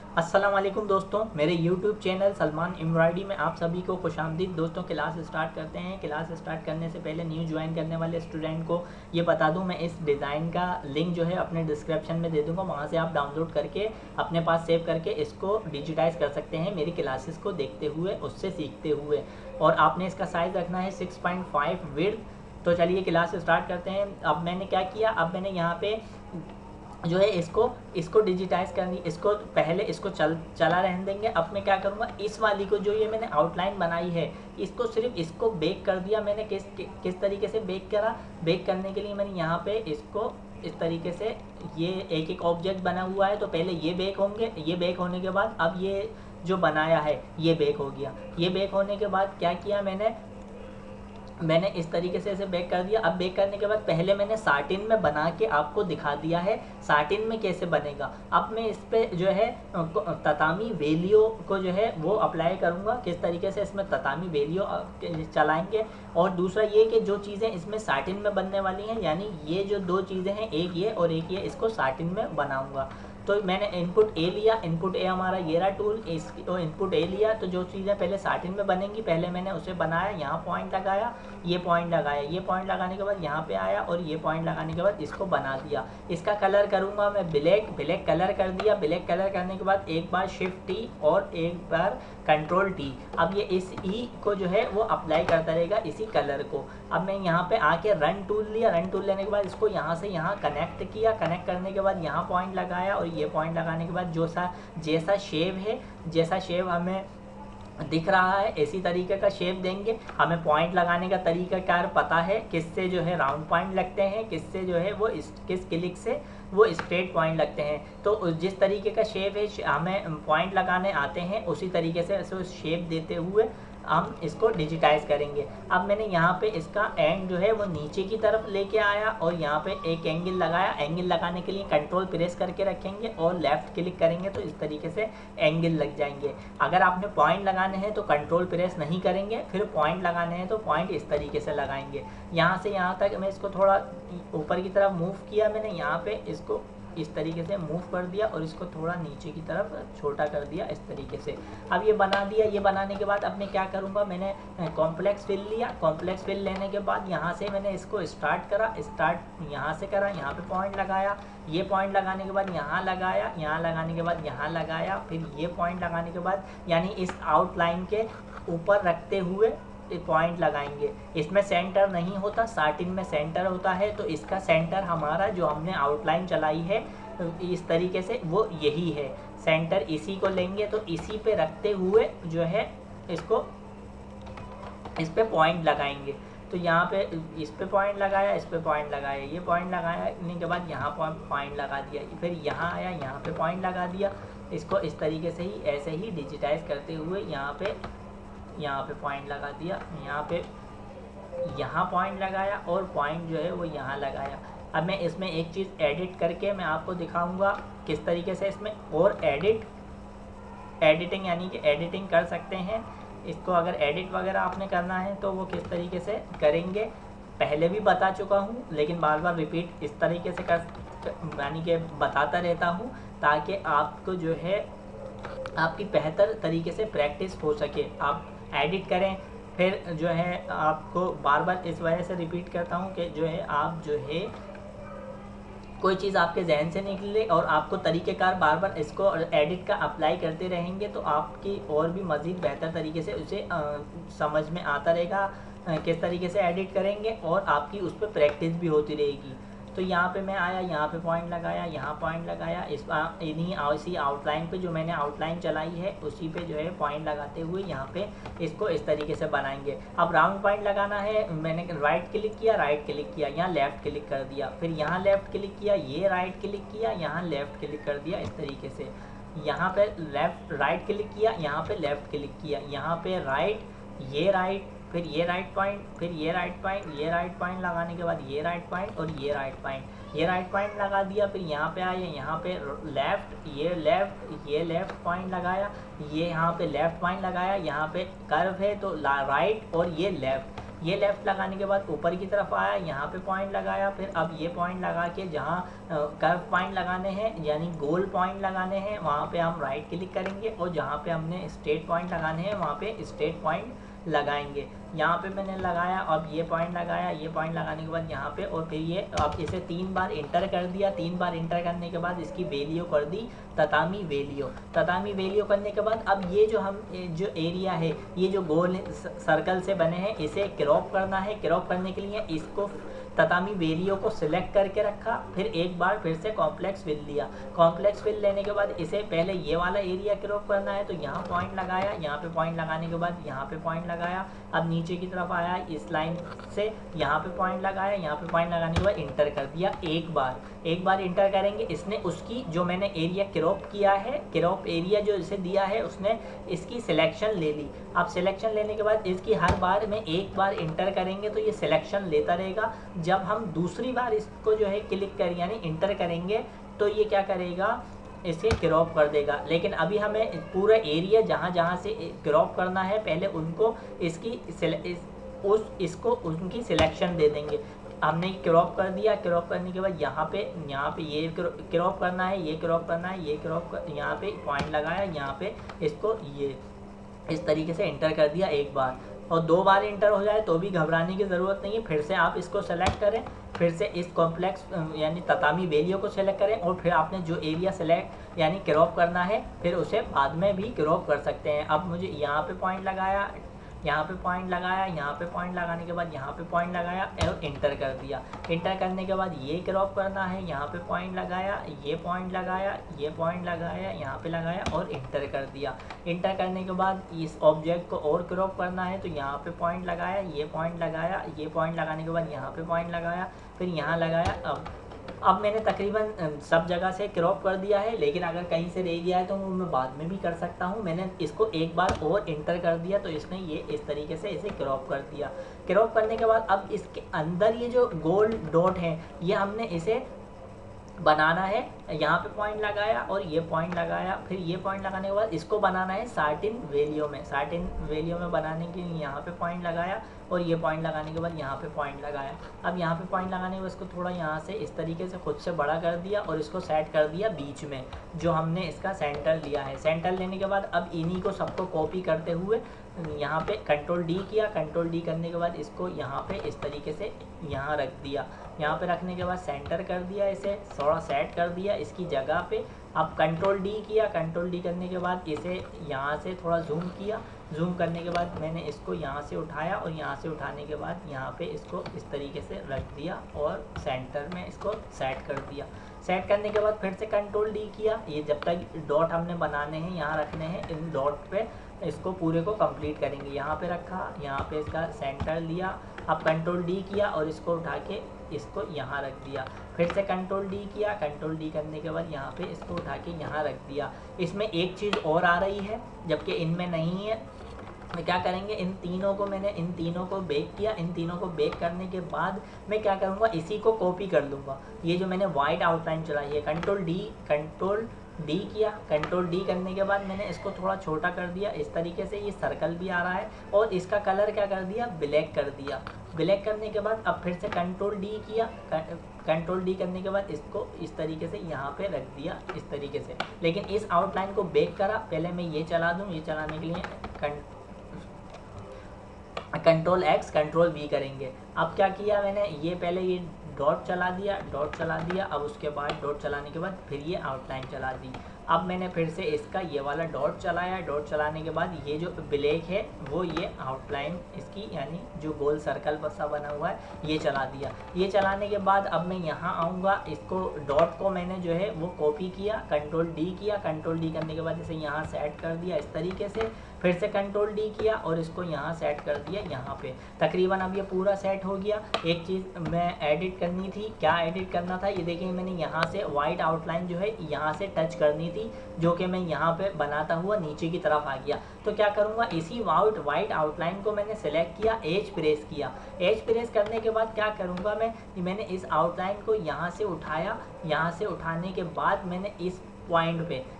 अस्सलाम वालेकुम दोस्तों, मेरे YouTube चैनल सलमान एम्ब्रॉयडरी में आप सभी को खुशामदीद। दोस्तों क्लास स्टार्ट करते हैं। क्लास स्टार्ट करने से पहले न्यू ज्वाइन करने वाले स्टूडेंट को ये बता दूं, मैं इस डिज़ाइन का लिंक जो है अपने डिस्क्रिप्शन में दे दूंगा, वहां से आप डाउनलोड करके अपने पास सेव करके इसको डिजिटाइज कर सकते हैं मेरी क्लासेस को देखते हुए, उससे सीखते हुए। और आपने इसका साइज़ रखना है 6.5 विड्थ। तो चलिए क्लास स्टार्ट करते हैं। अब मैंने क्या किया, अब मैंने यहाँ पे जो है इसको डिजिटाइज करनी, इसको पहले इसको चला रहने देंगे। अब मैं क्या करूँगा, इस वाली को जो ये मैंने आउटलाइन बनाई है इसको सिर्फ इसको बेक कर दिया मैंने। किस तरीके से बेक करा, बेक करने के लिए मैंने यहाँ पे इसको इस तरीके से, ये एक एक ऑब्जेक्ट बना हुआ है तो पहले ये बेक होंगे। ये बेक होने के बाद अब ये जो बनाया है ये बेक हो गया। ये बेक होने के बाद क्या किया मैंने इस तरीके से इसे बेक कर दिया। अब बेक करने के बाद पहले मैंने साटिन में बना के आपको दिखा दिया है साटिन में कैसे बनेगा। अब मैं इस पे जो है ततामी वेलियो को जो है वो अप्लाई करूँगा, किस तरीके से इसमें ततामी वेलियो चलाएंगे। और दूसरा ये कि जो चीज़ें इसमें साटिन में बनने वाली हैं, यानी ये जो दो चीज़ें हैं, एक ये और एक ये, इसको साटिन में बनाऊँगा। तो मैंने इनपुट ए लिया, इनपुट ए हमारा ये रहा टूल, इसको इनपुट ए लिया। तो जो चीज़ें पहले साटिन में बनेंगी पहले मैंने उसे बनाया, यहाँ पॉइंट लगाया, ये पॉइंट लगाया, ये पॉइंट लगाने के बाद यहाँ पे आया और ये पॉइंट लगाने के बाद इसको बना दिया। इसका कलर करूँगा मैं ब्लैक कलर कर दिया। ब्लैक कलर करने के बाद एक बार शिफ्ट टी और एक बार कंट्रोल टी। अब ये इस ई को जो है वो अप्लाई करता रहेगा इसी कलर को। अब मैं यहाँ पे आके रन टूल लिया, रन टूल लेने के बाद इसको यहाँ से यहाँ कनेक्ट किया। कनेक्ट करने के बाद यहाँ पॉइंट लगाया और ये पॉइंट लगाने के बाद जैसा शेप है, जैसा शेप हमें दिख रहा है इसी तरीके का शेप देंगे। हमें पॉइंट लगाने का तरीकाकार पता है, किससे जो है राउंड पॉइंट लगते हैं, किससे जो है वो किस क्लिक से वो स्ट्रेट पॉइंट लगते हैं। तो जिस तरीके का शेप है हमें पॉइंट लगाने आते हैं, उसी तरीके से शेप देते हुए हम इसको डिजिटाइज करेंगे। अब मैंने यहाँ पे इसका एंड जो है वो नीचे की तरफ लेके आया और यहाँ पे एक एंगल लगाया। एंगल लगाने के लिए कंट्रोल प्रेस करके रखेंगे और लेफ़्ट क्लिक करेंगे तो इस तरीके से एंगल लग जाएंगे। अगर आपने पॉइंट लगाने हैं तो कंट्रोल प्रेस नहीं करेंगे, फिर पॉइंट लगाने हैं तो पॉइंट इस तरीके से लगाएंगे। यहाँ से यहाँ तक मैं इसको थोड़ा ऊपर की तरफ मूव किया, मैंने यहाँ पे इसको इस तरीके से मूव कर दिया और इसको थोड़ा नीचे की तरफ छोटा कर दिया इस तरीके से। अब ये बना दिया। ये बनाने के बाद अब मैं क्या करूँगा, मैंने कॉम्प्लेक्स फिल लिया। कॉम्प्लेक्स फिल लेने के बाद यहाँ से मैंने इसको स्टार्ट करा, स्टार्ट यहाँ से करा, यहाँ पे पॉइंट लगाया। ये पॉइंट लगाने के बाद यहाँ लगाया, यहाँ लगाने के बाद यहाँ लगाया, फिर ये पॉइंट लगाने के बाद यानी इस आउटलाइन के ऊपर रखते हुए पॉइंट लगाएंगे। इसमें सेंटर नहीं होता, साटिन में सेंटर होता है। तो इसका सेंटर हमारा जो हमने आउटलाइन चलाई है इस तरीके से वो यही है, सेंटर इसी को लेंगे। तो इसी पे रखते हुए जो है इसको इस पे पॉइंट लगाएंगे। तो यहाँ पे इस पे पॉइंट लगाया, इस पे पॉइंट लगाया, ये पॉइंट लगाने के बाद यहाँ पॉइंट लगा दिया, फिर यहाँ आया, यहाँ पे पॉइंट लगा दिया। इसको इस तरीके से ही ऐसे ही डिजिटाइज करते हुए यहाँ पे पॉइंट लगा दिया, यहाँ पॉइंट लगाया और पॉइंट जो है वो यहाँ लगाया। अब मैं इसमें एक चीज़ एडिट करके मैं आपको दिखाऊंगा किस तरीके से इसमें और एडिटिंग यानी कि एडिटिंग कर सकते हैं। इसको अगर एडिट वगैरह आपने करना है तो वो किस तरीके से करेंगे पहले भी बता चुका हूँ, लेकिन बार बार रिपीट इस तरीके से यानी कि बताता रहता हूँ ताकि आपको जो है आपकी बेहतर तरीके से प्रैक्टिस हो सके, आप एडिट करें। फिर जो है आपको बार बार इस वजह से रिपीट करता हूँ कि जो है आप जो है कोई चीज़ आपके जहन से निकले और आपको तरीक़ेकार बार बार इसको एडिट का अप्लाई करते रहेंगे तो आपकी और भी मज़ीद बेहतर तरीके से उसे समझ में आता रहेगा किस तरीके से एडिट करेंगे और आपकी उस पर प्रैक्टिस भी होती रहेगी। तो यहाँ पे मैं आया, यहाँ पे पॉइंट लगाया, यहाँ पॉइंट लगाया, इसी आउटलाइन पे जो मैंने आउटलाइन चलाई है उसी पे जो है पॉइंट लगाते हुए यहाँ पे इसको इस तरीके से बनाएंगे। अब राउंड पॉइंट लगाना है, मैंने राइट क्लिक किया, यहाँ लेफ़्ट क्लिक कर दिया, फिर यहाँ लेफ़्ट क्लिक किया, ये राइट क्लिक किया, यहाँ लेफ़्ट क्लिक कर दिया इस तरीके से। यहाँ पे राइट क्लिक किया, यहाँ पे लेफ़्ट क्लिक किया, यहाँ पे राइट, ये राइट, फिर ये राइट पॉइंट, फिर ये राइट पॉइंट, ये राइट पॉइंट लगाने के बाद ये राइट पॉइंट और ये राइट पॉइंट, ये राइट पॉइंट लगा दिया। फिर यहाँ पे आए, यहाँ पे लेफ़्ट, ये लेफ़्ट पॉइंट लगाया, ये यहाँ पे लेफ़्ट पॉइंट लगाया, यहाँ पे कर्व है तो राइट और ये लेफ़्ट, ये लेफ़्ट लगाने के बाद ऊपर की तरफ आया, यहाँ पे पॉइंट लगाया, फिर अब ये पॉइंट लगा के जहाँ कर्व पॉइंट लगाने हैं यानी गोल पॉइंट लगाने हैं वहाँ पे हम राइट क्लिक करेंगे और जहाँ पे हमने स्ट्रेट पॉइंट लगाने हैं वहाँ पे स्ट्रेट पॉइंट लगाएंगे। यहाँ पे मैंने लगाया, अब ये पॉइंट लगाया, ये पॉइंट लगाने के बाद यहाँ पे और फिर ये अब इसे 3 बार इंटर कर दिया। 3 बार इंटर करने के बाद इसकी वैल्यू कर दी ततामी वैल्यू। ततामी वैल्यू करने के बाद अब ये जो एरिया है, ये जो गोल सर्कल से बने हैं, इसे क्रॉप करना है। क्रॉप करने के लिए इसको ततामी वैल्यू को सिलेक्ट करके रखा, फिर एक बार फिर से कॉम्प्लेक्स फिल लिया। कॉम्प्लेक्स फिल लेने के बाद इसे पहले ये वाला एरिया क्रॉप करना है, तो यहाँ पॉइंट लगाया, यहाँ पे पॉइंट लगाने के बाद यहाँ पे पॉइंट लगाया। अब नीचे की तरफ आया, इस लाइन से यहाँ पे पॉइंट लगाया, यहाँ पे पॉइंट लगाने के बाद इंटर कर दिया एक बार इंटर करेंगे। इसने उसकी जो मैंने एरिया क्रॉप किया है, क्रॉप एरिया जो इसे दिया है, उसने इसकी सिलेक्शन ले ली। अब सिलेक्शन लेने के बाद इसकी हर बार में एक बार इंटर करेंगे तो ये सिलेक्शन लेता रहेगा। जब हम दूसरी बार इसको जो है क्लिक कर यानी इंटर करेंगे तो ये क्या करेगा, इसे क्रॉप कर देगा। लेकिन अभी हमें पूरा एरिया जहाँ जहाँ से क्रॉप करना है पहले उनको उनकी सिलेक्शन दे देंगे। हमने क्रॉप कर दिया, क्रॉप करने के बाद यहाँ पे ये क्रॉप करना है, ये क्रॉप करना है, ये यहाँ पे पॉइंट लगाया, यहाँ पे इसको ये इस तरीके से इंटर कर दिया एक बार। और 2 बार इंटर हो जाए तो भी घबराने की ज़रूरत नहीं है। फिर से आप इसको सेलेक्ट करें, फिर से इस कॉम्प्लेक्स यानी ततामी वैल्यू को सेलेक्ट करें और फिर आपने जो एरिया सेलेक्ट यानी क्रॉप करना है फिर उसे बाद में भी क्रॉप कर सकते हैं। अब मुझे यहाँ पे पॉइंट लगाया, यहाँ पे पॉइंट लगाया, यहाँ पे पॉइंट लगाने के बाद यहाँ पे पॉइंट लगाया और इंटर कर दिया। इंटर करने के बाद ये क्रॉप करना है, यहाँ पे पॉइंट लगाया, ये पॉइंट लगाया, ये पॉइंट लगाया, यहाँ पे लगाया और इंटर कर दिया। इंटर करने के बाद इस ऑब्जेक्ट को और क्रॉप करना है, तो यहाँ पे पॉइंट लगाया, ये पॉइंट लगाया, ये पॉइंट लगाने के बाद यहाँ पे पॉइंट लगाया, फिर यहाँ लगाया। अब मैंने तकरीबन सब जगह से क्रॉप कर दिया है, लेकिन अगर कहीं से रह गया है तो वो मैं बाद में भी कर सकता हूँ। मैंने इसको एक बार और इंटर कर दिया तो इसने ये इस तरीके से इसे क्रॉप कर दिया। क्रॉप करने के बाद अब इसके अंदर ये जो गोल डॉट है ये हमने इसे बनाना है। यहाँ पे पॉइंट लगाया और ये पॉइंट लगाया, फिर ये पॉइंट लगाने के बाद इसको बनाना है सर्टेन वैल्यू में। सर्टेन वैल्यू में बनाने के लिए यहाँ पे पॉइंट लगाया और ये पॉइंट लगाने के बाद यहाँ पे पॉइंट लगाया। अब यहाँ पे पॉइंट लगाने के बाद इसको थोड़ा यहाँ से इस तरीके से खुद से बड़ा कर दिया और इसको सेट कर दिया बीच में जो हमने इसका सेंटर लिया है। सेंटर लेने के बाद अब इन्हीं को सबको कॉपी करते हुए यहाँ पे कंट्रोल डी किया। कंट्रोल डी करने के बाद इसको यहाँ पे इस तरीके से यहाँ रख दिया। यहाँ पे रखने के बाद सेंटर कर दिया, इसे थोड़ा सेट कर दिया इसकी जगह पे। अब कंट्रोल डी किया। कंट्रोल डी करने के बाद इसे यहाँ से थोड़ा जूम किया। जूम करने के बाद मैंने इसको यहाँ से उठाया और यहाँ से उठाने के बाद यहाँ पे इसको इस तरीके से रख दिया और सेंटर में इसको सेट कर दिया। सेट करने के बाद फिर से कंट्रोल डी किया। ये जब तक डॉट हमने बनाने हैं यहाँ रखने हैं, इन डॉट पे इसको पूरे को कंप्लीट करेंगे। यहाँ पे रखा, यहाँ पे इसका सेंटर लिया। अब कंट्रोल डी किया और इसको उठा के इसको यहाँ रख दिया। फिर से कंट्रोल डी किया। कंट्रोल डी करने के बाद यहाँ पे इसको उठा के यहाँ रख दिया। इसमें एक चीज़ और आ रही है जबकि इनमें नहीं है। क्या करेंगे, इन तीनों को बेक किया। इन तीनों को बेक करने के बाद मैं क्या करूँगा, इसी को कॉपी कर लूँगा। ये जो मैंने वाइट आउटलाइन चलाई है, कंट्रोल डी किया। कंट्रोल डी करने के बाद मैंने इसको थोड़ा छोटा कर दिया। इस तरीके से ये सर्कल भी आ रहा है और इसका कलर क्या कर दिया, ब्लैक कर दिया। ब्लैक करने के बाद अब फिर से कंट्रोल डी किया। कंट्रोल डी करने के बाद इसको इस तरीके से यहाँ पे रख दिया इस तरीके से। लेकिन इस आउटलाइन को बेक करा, पहले मैं ये चला दूँ। ये चलाने के लिए कंट्रोल एक्स कंट्रोल वी करेंगे। अब क्या किया मैंने, ये पहले ये डॉट चला दिया। अब उसके बाद डॉट चलाने के बाद फिर ये आउटलाइन चला दी। अब मैंने फिर से इसका ये वाला डॉट चलाया। डॉट चलाने के बाद ये जो ब्लैक है वो ये आउटलाइन इसकी यानी जो गोल सर्कल सा बना हुआ है ये चला दिया। ये चलाने के बाद अब मैं यहाँ आऊँगा। इसको डॉट को मैंने जो है वो कॉपी किया, कंट्रोल डी किया। कंट्रोल डी करने के बाद इसे यहाँ सेट कर दिया इस तरीके से। फिर से कंट्रोल डी किया और इसको यहाँ सेट कर दिया यहाँ पे। तकरीबन अब ये पूरा सेट हो गया। एक चीज़ मैं एडिट करनी थी, क्या एडिट करना था, ये देखिए मैंने यहाँ से वाइट आउटलाइन जो है यहाँ से टच करनी थी, जो कि मैं यहाँ पे बनाता हुआ नीचे की तरफ आ गया। तो क्या करूँगा, इसी वाइट आउटलाइन को मैंने सेलेक्ट किया, एज प्रेस किया। एज प्रेस करने के बाद क्या करूँगा मैंने इस आउटलाइन को यहाँ से उठाया। यहाँ से उठाने के बाद मैंने इस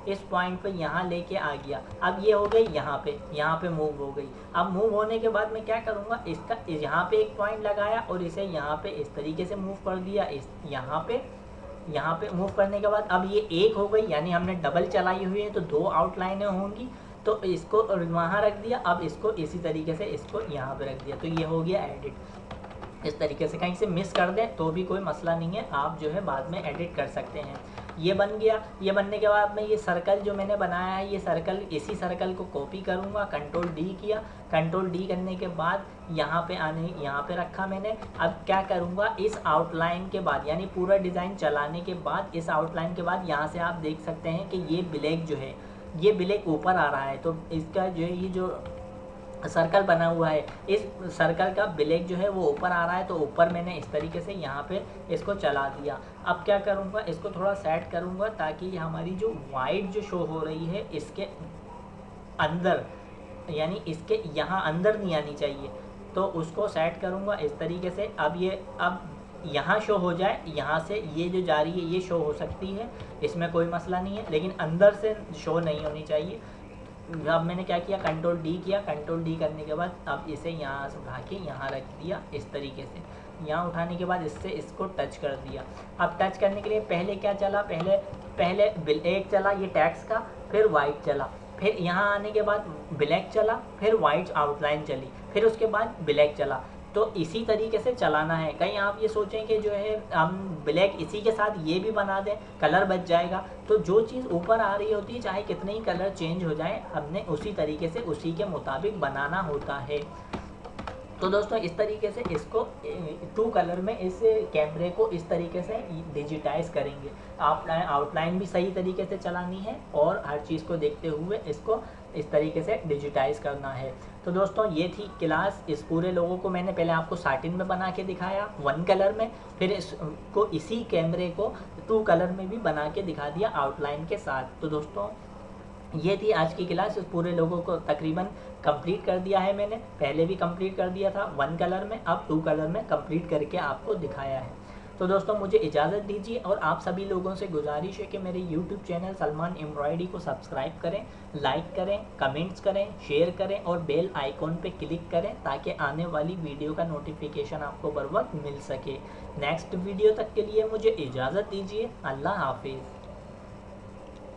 इस पॉइंट पे यहाँ लेके आ गया। अब ये हो गई यहाँ पे मूव हो गई। अब मूव होने के बाद मैं क्या करूँगा, इसका यहाँ पे एक पॉइंट लगाया और इसे यहाँ पे इस तरीके से मूव कर दिया, इस यहाँ पे मूव करने के बाद अब ये एक हो गई, यानी हमने डबल चलाई हुई है तो 2 आउटलाइनें होंगी, तो इसको वहाँ रख दिया। अब इसको इसी तरीके से इसको यहाँ पे रख दिया, तो ये हो गया एडिट। इस तरीके से कहीं से मिस कर दें तो भी कोई मसला नहीं है, आप जो है बाद में एडिट कर सकते हैं। ये बन गया। ये बनने के बाद मैं ये सर्कल जो मैंने बनाया है, ये सर्कल, इसी सर्कल को कॉपी करूँगा, कंट्रोल डी किया। कंट्रोल डी करने के बाद यहाँ पे रखा मैंने। अब क्या करूँगा, इस आउटलाइन के बाद, यानी पूरा डिज़ाइन चलाने के बाद, इस आउटलाइन के बाद यहाँ से आप देख सकते हैं कि ये ब्लैक जो है, ये ब्लैक ऊपर आ रहा है। तो इसका जो है, ये जो सर्कल बना हुआ है, इस सर्कल का ब्लैक जो है वो ऊपर आ रहा है, तो ऊपर मैंने इस तरीके से यहाँ पे इसको चला दिया। अब क्या करूँगा, इसको थोड़ा सेट करूँगा ताकि हमारी जो वाइट जो शो हो रही है इसके अंदर, यानी इसके यहाँ अंदर नहीं आनी चाहिए, तो उसको सेट करूँगा इस तरीके से। अब यहाँ शो हो जाए, यहाँ से ये जो जा रही है ये शो हो सकती है, इसमें कोई मसला नहीं है, लेकिन अंदर से शो नहीं होनी चाहिए। अब मैंने क्या किया, कंट्रोल डी किया। कंट्रोल डी करने के बाद अब इसे यहाँ से उठा के यहाँ रख दिया इस तरीके से। यहाँ उठाने के बाद इससे इसको टच कर दिया। अब टच करने के लिए पहले क्या चला, पहले ब्लैक चला ये टैक्स का, फिर वाइट चला, फिर यहाँ आने के बाद ब्लैक चला, फिर वाइट आउटलाइन चली, फिर उसके बाद ब्लैक चला। तो इसी तरीके से चलाना है। कहीं आप ये सोचें कि जो है हम ब्लैक इसी के साथ ये भी बना दें, कलर बच जाएगा, तो जो चीज़ ऊपर आ रही होती है चाहे कितने ही कलर चेंज हो जाए, हमने उसी तरीके से उसी के मुताबिक बनाना होता है। तो दोस्तों इस तरीके से इसको 2 कलर में इस कैमरे को इस तरीके से डिजिटाइज करेंगे। आउटलाइन भी सही तरीके से चलानी है और हर चीज़ को देखते हुए इसको इस तरीके से डिजिटाइज करना है। तो दोस्तों ये थी क्लास। इस पूरे लोगों को मैंने पहले आपको स्टार्टिंग में बना के दिखाया 1 कलर में, फिर इसको इसी कैमरे को 2 कलर में भी बना के दिखा दिया आउटलाइन के साथ। तो दोस्तों ये थी आज की क्लास। इस पूरे लोगों को तकरीबन कंप्लीट कर दिया है मैंने, पहले भी कंप्लीट कर दिया था 1 कलर में, अब 2 कलर में कंप्लीट करके आपको दिखाया है। तो दोस्तों मुझे इजाज़त दीजिए और आप सभी लोगों से गुजारिश है कि मेरे YouTube चैनल सलमान एम्ब्रॉयडरी को सब्सक्राइब करें, लाइक करें, कमेंट्स करें, शेयर करें और बेल आइकॉन पे क्लिक करें ताकि आने वाली वीडियो का नोटिफिकेशन आपको बर वक्त मिल सके। नेक्स्ट वीडियो तक के लिए मुझे इजाज़त दीजिए। अल्लाह हाफिज़।